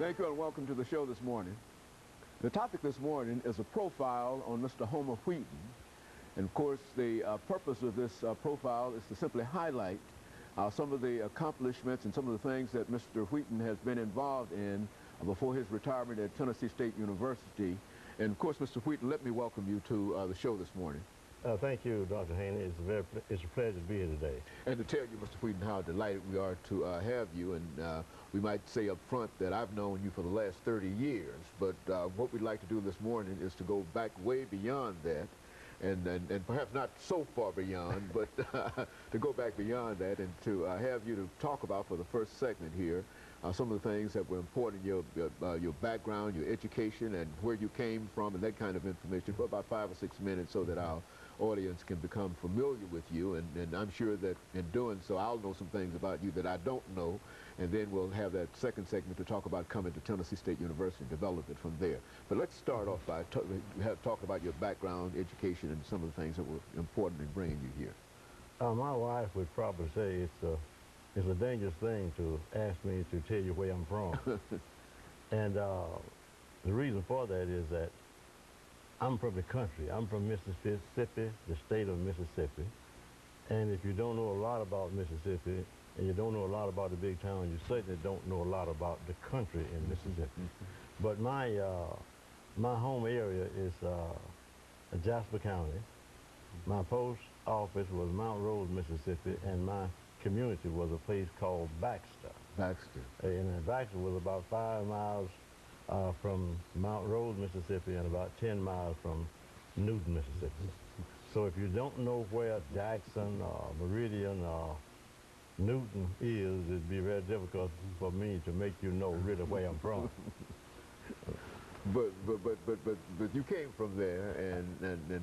Thank you and welcome to the show this morning. The topic this morning is a profile on Mr. Homer Wheaton. And of course, the purpose of this profile is to simply highlight some of the accomplishments and some of the things that Mr. Wheaton has been involved in before his retirement at Tennessee State University. And of course, Mr. Wheaton, let me welcome you to the show this morning. Thank you, Dr. Haney. It's a pleasure to be here today. And to tell you, Mr. Wheaton, how delighted we are to have you. And we might say up front that I've known you for the last 30 years. But what we'd like to do this morning is to go back way beyond that. And perhaps not so far beyond, but to go back beyond that and to have you to talk about for the first segment here some of the things that were important, your background, your education, and where you came from, and that kind of information for about 5 or 6 minutes so that our audience can become familiar with you. And I'm sure that in doing so, I'll know some things about you that I don't know, and then we'll have that second segment to talk about coming to Tennessee State University and develop it from there. But let's start off by talking about your background, education, and some of the things that were important in bringing you here. My wife would probably say it's a dangerous thing to ask me to tell you where I'm from. And the reason for that is that I'm from the country. I'm from Mississippi, the state of Mississippi. And if you don't know a lot about Mississippi, and you don't know a lot about the big town, you certainly don't know a lot about the country in Mississippi. But my home area is Jasper County. My post office was Mount Rose, Mississippi, and my community was a place called Baxter. Baxter. And Baxter was about 5 miles from Mount Rose, Mississippi, and about 10 miles from Newton, Mississippi. So if you don't know where Jackson, Meridian, Newton is, it'd be very difficult for me to make you know really where I'm from. But you came from there, and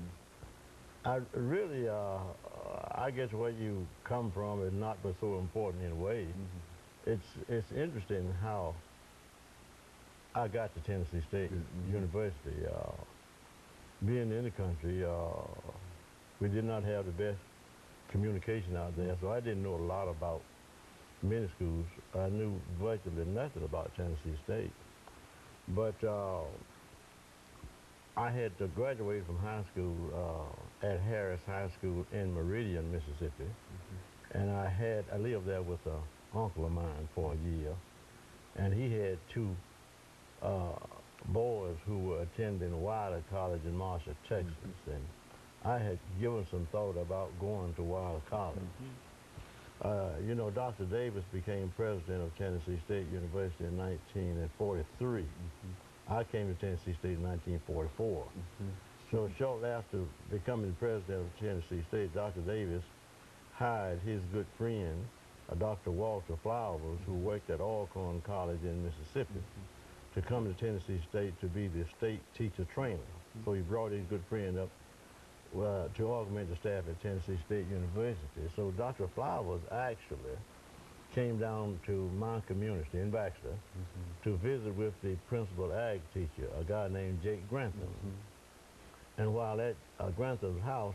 I really, I guess where you come from is not but so important in a way. It's interesting how I got to Tennessee State University. Being in the country, we did not have the best communication out there, so I didn't know a lot about many schools. I knew virtually nothing about Tennessee State. But I had to graduate from high school at Harris High School in Meridian, Mississippi. And I lived there with an uncle of mine for a year. And he had 2 boys who were attending Wilder College in Marshall, Texas. And I had given some thought about going to Wilder College. You know, Dr. Davis became president of Tennessee State University in 1943. I came to Tennessee State in 1944. So shortly after becoming president of Tennessee State, Dr. Davis hired his good friend, Dr. Walter Flowers, who worked at Alcorn College in Mississippi, to come to Tennessee State to be the state teacher trainer. So he brought his good friend up to augment the staff at Tennessee State University. So Dr. Flowers actually came down to my community in Baxter to visit with the principal ag teacher, a guy named Jake Grantham. And while at Grantham's house,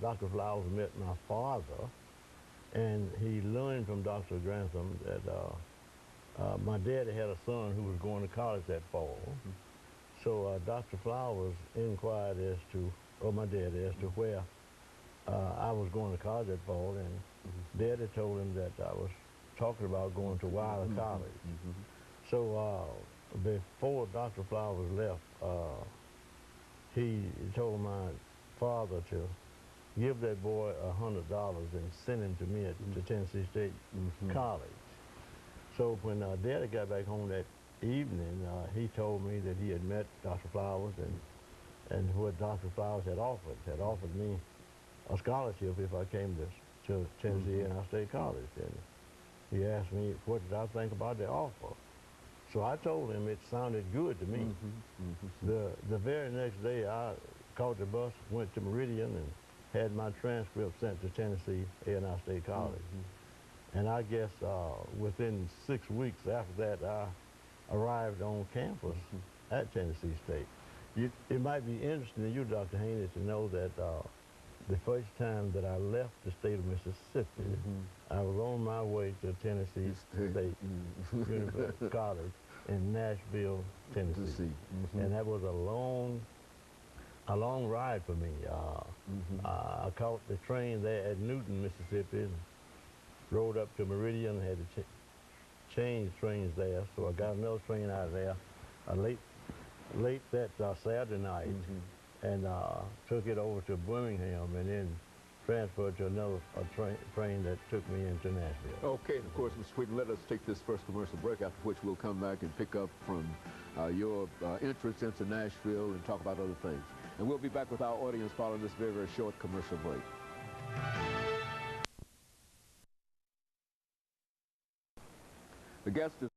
Dr. Flowers met my father, and he learned from Dr. Grantham that my daddy had a son who was going to college that fall. So Dr. Flowers inquired as to, or my daddy, as to where I was going to college that fall, and Daddy told him that I was talking about going to Wilder College. So before Dr. Flowers left, he told my father to give that boy $100 and send him to me at the Tennessee State College. So when Daddy got back home that evening, he told me that he had met Dr. Flowers, and what Dr. Flowers had offered me a scholarship if I came to Tennessee State College. And he asked me what did I think about the offer. So I told him it sounded good to me. The very next day, I caught the bus, went to Meridian, and had my transcript sent to Tennessee State College. And I guess within 6 weeks after that, I arrived on campus at Tennessee State. It might be interesting to you, Dr. Haney, to know that the first time that I left the state of Mississippi, I was on my way to Tennessee State University College, in Nashville, Tennessee. And that was a long ride for me. I caught the train there at Newton, Mississippi, and rode up to Meridian, had to change trains there. So I got another train out of there late that Saturday night, and took it over to Birmingham, and then transferred to another train that took me into Nashville. Okay, and of course, Mr. Wheaton, let us take this first commercial break, after which we'll come back and pick up from your entrance into Nashville and talk about other things. And we'll be back with our audience following this very, very short commercial break. The guest is